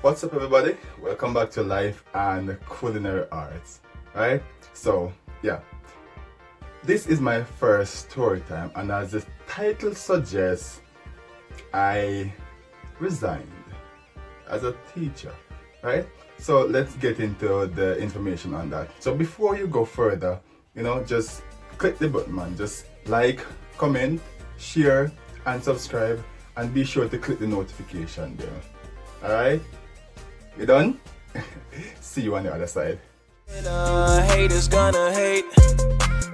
What's up, everybody? Welcome back to Life and Culinary Arts. Right? So, yeah, this is my first story time, and as the title suggests, I resigned as a teacher. Right? So, let's get into the information on that. So, before you go further, just click the button, man. Just like, comment, share, and subscribe, and be sure to click the notification bell. Alright? You done? See you on the other side. Haters gonna hate.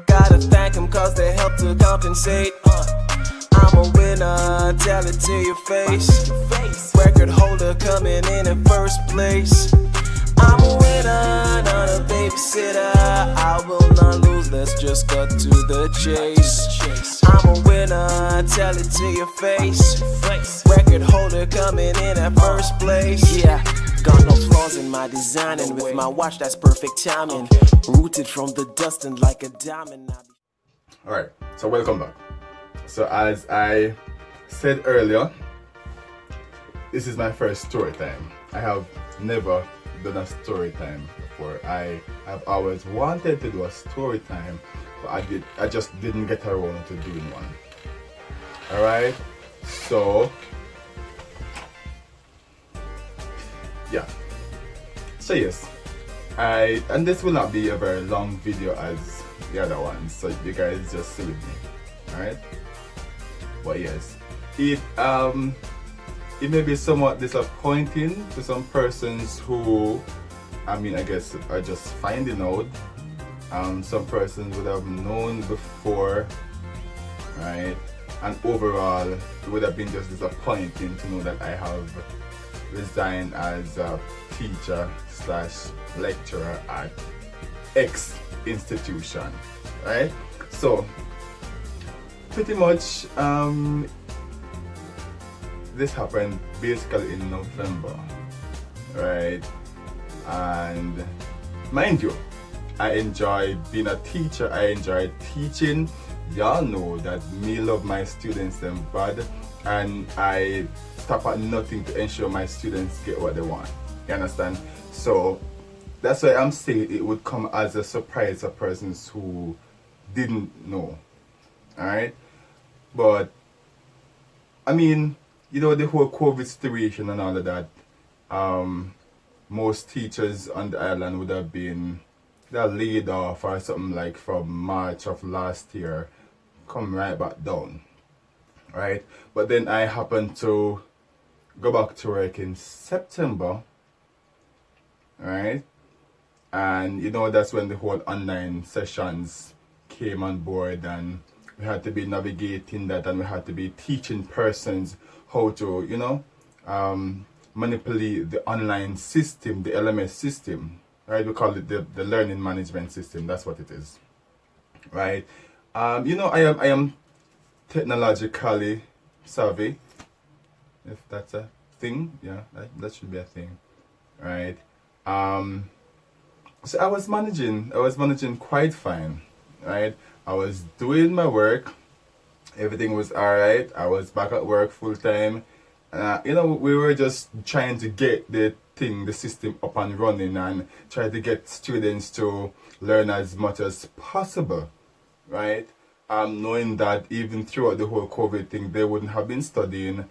Gotta thank them cause they help to compensate. I'm a winner, tell it to your face. Record holder coming in first place. I'm a winner, not a babysitter. I will not lose, let's just cut to the chase. I'm a winner, tell it to your face. Record holder coming in at first place. Yeah, got no flaws in my design, and with my watch that's perfect timing. Rooted from the dust and like a diamond. Alright, so welcome back. So as I said earlier, this is my first story time. I have never done a story time before. I have always wanted to do a story time, but I just didn't get around to doing one. Alright, so yeah. So yes, and this will not be a very long video as the other ones, so you guys just sit with me. Alright? But yes, it may be somewhat disappointing to some persons who, I guess, are just finding out. Some persons would have known before, right? And overall, it would have been just disappointing to know that I have resigned as a teacher / lecturer at X institution, right? So, pretty much, this happened basically in November, right? And mind you, I enjoy being a teacher. I enjoy teaching. Y'all know that me love my students them bad, and I stop at nothing to ensure my students get what they want. You understand? So that's why I'm saying it would come as a surprise to persons who didn't know. Alright? But the whole COVID situation and all of that, most teachers on the island would have been laid off or something like from March of last year, come right back down. Right? But then I happened to go back to work in September. Right? And that's when the whole online sessions came on board, and we had to be navigating that, and we had to be teaching persons how to, manipulate the online system, the LMS system, right? We call it the learning management system. That's what it is, right? I am technologically savvy, if that's a thing. Yeah, that should be a thing, right? So I was managing quite fine, right? I was doing my work. Everything was alright. I was back at work full time. We were just trying to get the system up and running, and try to get students to learn as much as possible, right? Knowing that even throughout the whole COVID thing, they wouldn't have been studying.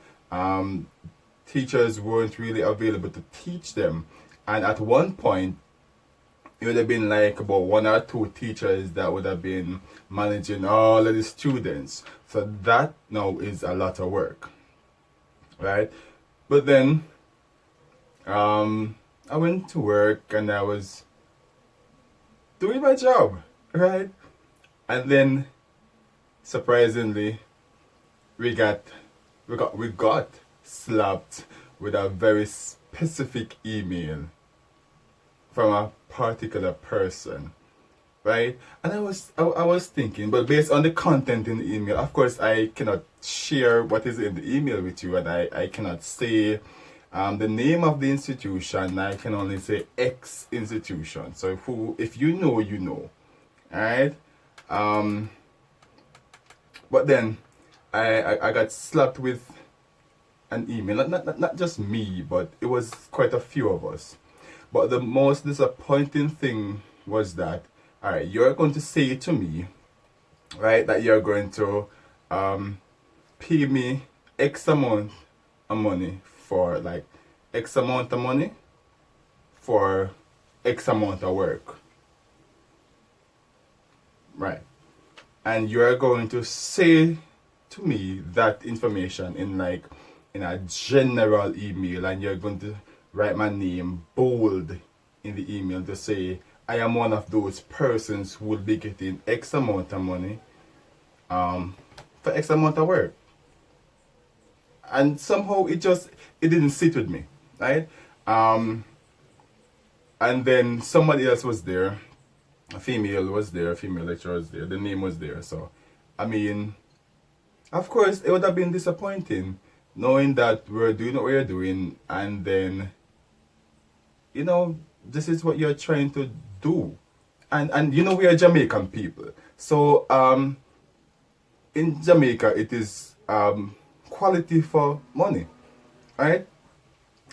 Teachers weren't really available to teach them. And at one point, it would have been like about 1 or 2 teachers that would have been managing all of the students. So that now is a lot of work, right? But then I went to work and I was doing my job, right? And then surprisingly, we got slapped with a very specific email from a particular person, right? And I was thinking, but based on the content in the email, of course I cannot share what is in the email with you, and I cannot say the name of the institution. I can only say X institution. So if you know, you know, alright? But then I got slapped with an email. Not just me, but it was quite a few of us. But the most disappointing thing was that, all right, you're going to say to me, right, that you're going to pay me X amount of money for like X amount of money for X amount of work. Right. And you're going to say to me that information in a general email, and you're going to write my name bold in the email to say I am one of those persons who will be getting X amount of money for X amount of work. And somehow it didn't sit with me, right? And then somebody else was there, a female lecturer was there, the name was there. So, I mean, of course, it would have been disappointing knowing that we're doing what we're doing, and then, you know, this is what you're trying to do. And you know, we are Jamaican people. So, in Jamaica, it is quality for money, right?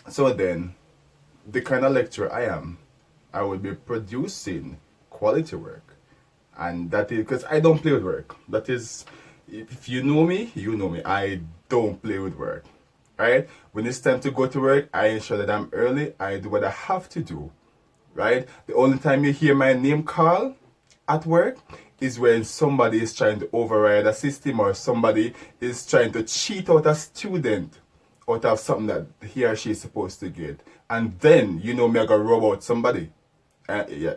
So then, the kind of lecturer I would be producing quality work. And that is because I don't play with work. That is, if you know me, you know me. I don't play with work, right? When it's time to go to work, I ensure that I'm early. I do what I have to do, right? The only time you hear my name called at work is when somebody is trying to override a system, or somebody is trying to cheat out a student out of something that he or she is supposed to get. And then, you know me, I gotta rob out somebody. Yeah,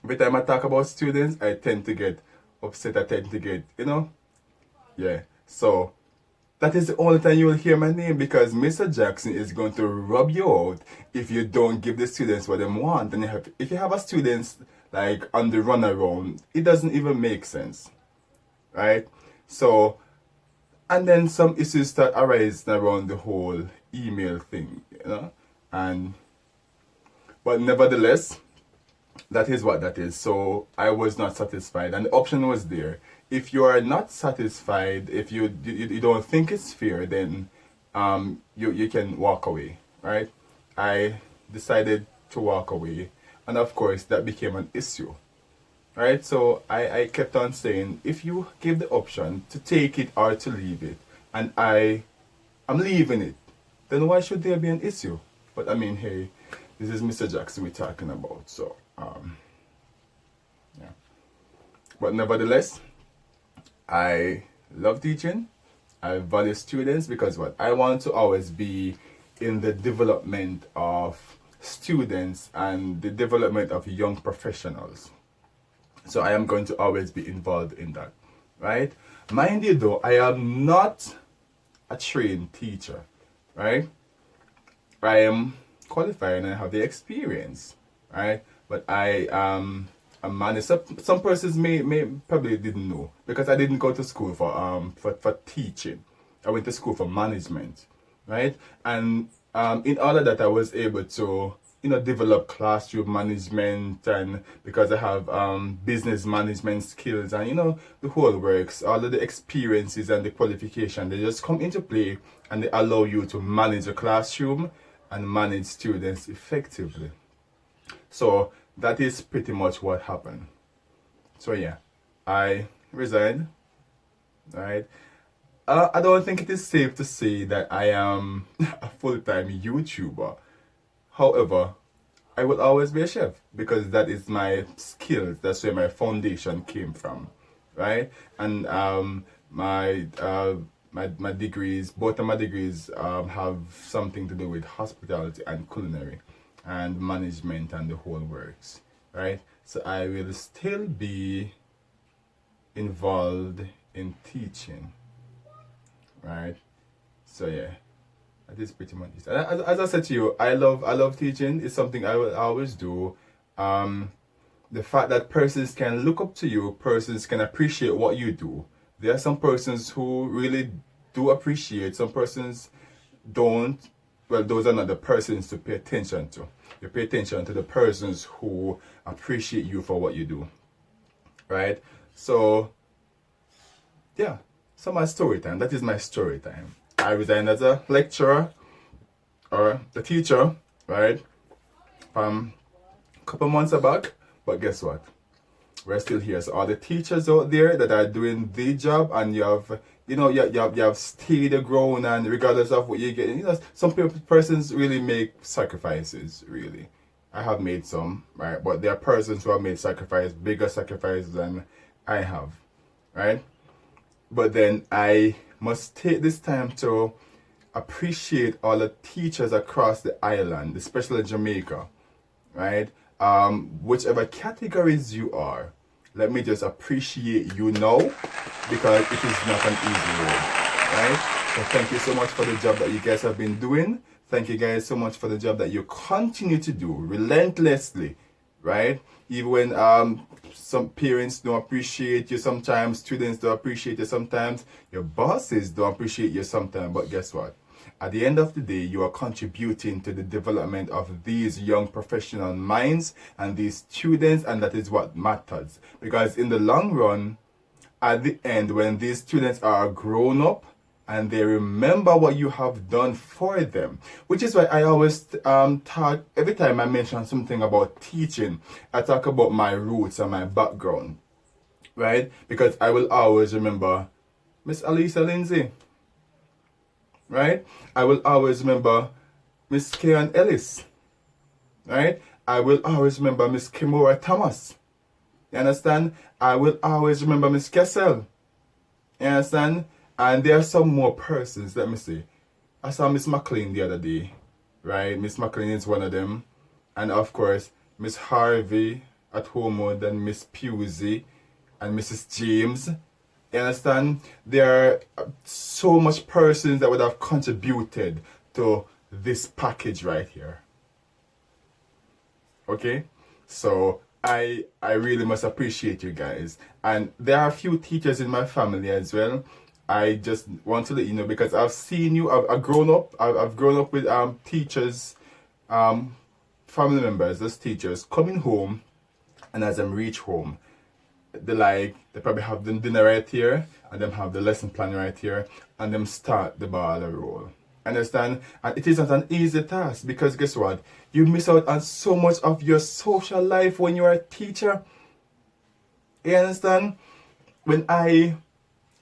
every time I talk about students, I tend to get upset. I tend to get, you know, yeah. So that is the only time you will hear my name, because Mr. Jackson is going to rub you out if you don't give the students what they want. And if you have a students like on the run around, it doesn't even make sense, right? So, and then some issues start arising around the whole email thing, you know, but nevertheless, that is what that is. So I was not satisfied, and the option was there. If you are not satisfied, if you don't think it's fair, then you can walk away, right? I decided to walk away, and of course that became an issue, right? So I kept on saying, if you give the option to take it or to leave it, and I'm leaving it, then why should there be an issue? But I mean, hey, this is Mr. Jackson we're talking about, so yeah. But nevertheless, I love teaching. I value students, because what I want to always be in the development of students and the development of young professionals. So I am going to always be involved in that, right? Mind you though, I am not a trained teacher, right? I am qualified and I have the experience, right? But I am a manager. Some persons may probably didn't know, because I didn't go to school for teaching. I went to school for management, right? And in all of that, I was able to, you know, develop classroom management, and because I have business management skills, and you know, the whole works, all of the experiences and the qualification, they just come into play, and they allow you to manage a classroom and manage students effectively. So that is pretty much what happened. So yeah, I resigned, right? I don't think it is safe to say that I am a full-time YouTuber. However, I will always be a chef, because that is my skills. That's where my foundation came from, right? And my degrees, both of my degrees have something to do with hospitality and culinary and management and the whole works, right? So I will still be involved in teaching, right? So yeah, that is pretty much it. As I said to you, I love teaching. It's something I will always do. The fact that persons can look up to you, persons can appreciate what you do. There are some persons who really do appreciate, some persons don't. Well, those are not the persons to pay attention to. You pay attention to the persons who appreciate you for what you do, right? So, yeah, So my story time, that is my story time. I resigned as a lecturer or a teacher, right? A couple months back, but guess what? We're still here. So all the teachers out there that are doing the job, and you have stayed the ground, and regardless of what you get, some persons really make sacrifices, really. I have made some, right? But there are persons who have made bigger sacrifices than I have, right? But then I must take this time to appreciate all the teachers across the island, especially Jamaica, right? Whichever categories you are, let me just appreciate you now, because it is not an easy road, right? So thank you so much for the job that you guys have been doing. Thank you guys so much for the job that you continue to do relentlessly, right? Even when some parents don't appreciate you sometimes, students don't appreciate you sometimes, your bosses don't appreciate you sometimes, but guess what? At the end of the day, you are contributing to the development of these young professional minds and these students, and that is what matters. Because in the long run, at the end, when these students are grown up and they remember what you have done for them, which is why I always talk, every time I mention something about teaching, I talk about my roots and my background, right? Because I will always remember Miss Alisa Lindsay, right? I will always remember Miss Kayan Ellis, right? I will always remember Miss Kimura Thomas. You understand? I will always remember Miss Kessel. You understand? And there are some more persons, let me see. I saw Miss McLean the other day, right? Miss McLean is one of them. And of course, Miss Harvey at home, then Miss Pusey and Mrs. James. You understand? There are so much persons that would have contributed to this package right here. Okay? So I really must appreciate you guys. And there are a few teachers in my family as well. I just want to let you know, because I've seen you, I've grown up with teachers, family members as teachers coming home, and as them reach home, they probably have the dinner right here, and them have the lesson plan right here, and them start the ball a roll. Understand? And it is not an easy task, because guess what? You miss out on so much of your social life when you are a teacher. You understand? When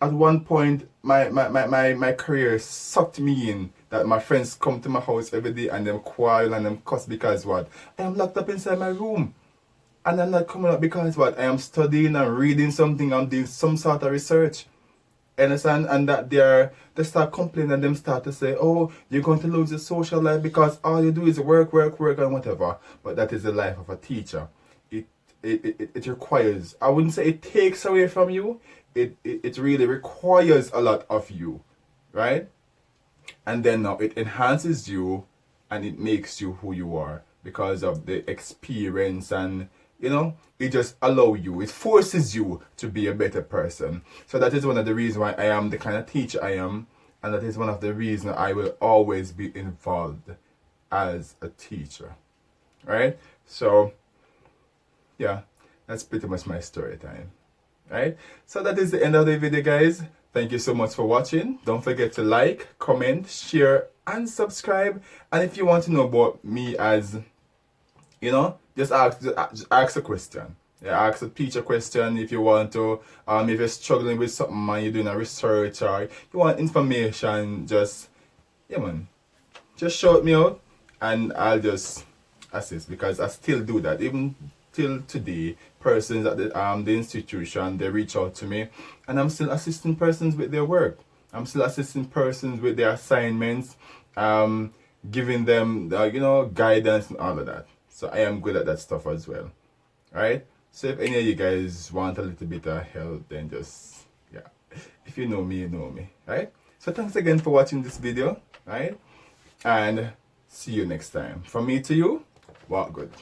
at one point, my career sucked me in, that my friends come to my house every day and them quarrel and them cuss because what? I am locked up inside my room. And I'm not coming out because what? I am studying and reading something, I'm doing some sort of research. Understand? And that they start complaining, and them start to say, oh, you're going to lose your social life because all you do is work and whatever. But that is the life of a teacher. It requires, I wouldn't say it takes away from you, it really requires a lot of you, right? And then now it enhances you and it makes you who you are because of the experience, and it just allows you, it forces you to be a better person. So that is one of the reasons why I am the kind of teacher I am, and that is one of the reasons I will always be involved as a teacher, right? So yeah, that's pretty much my story time, right? So that is the end of the video, guys. Thank you so much for watching. Don't forget to like, comment, share, and subscribe. And if you want to know about me, as just ask a question. Yeah, ask a teacher question if you want to. If you're struggling with something and you're doing a research, or you want information, just shout me out and I'll just assist, because I still do that. Even till today, persons at the institution, they reach out to me, and I'm still assisting persons with their work. I'm still assisting persons with their assignments, giving them guidance and all of that. So I am good at that stuff as well. Alright? So if any of you guys want a little bit of help, then just, if you know me, you know me. Right? So thanks again for watching this video. Right? And see you next time. From me to you, walk good.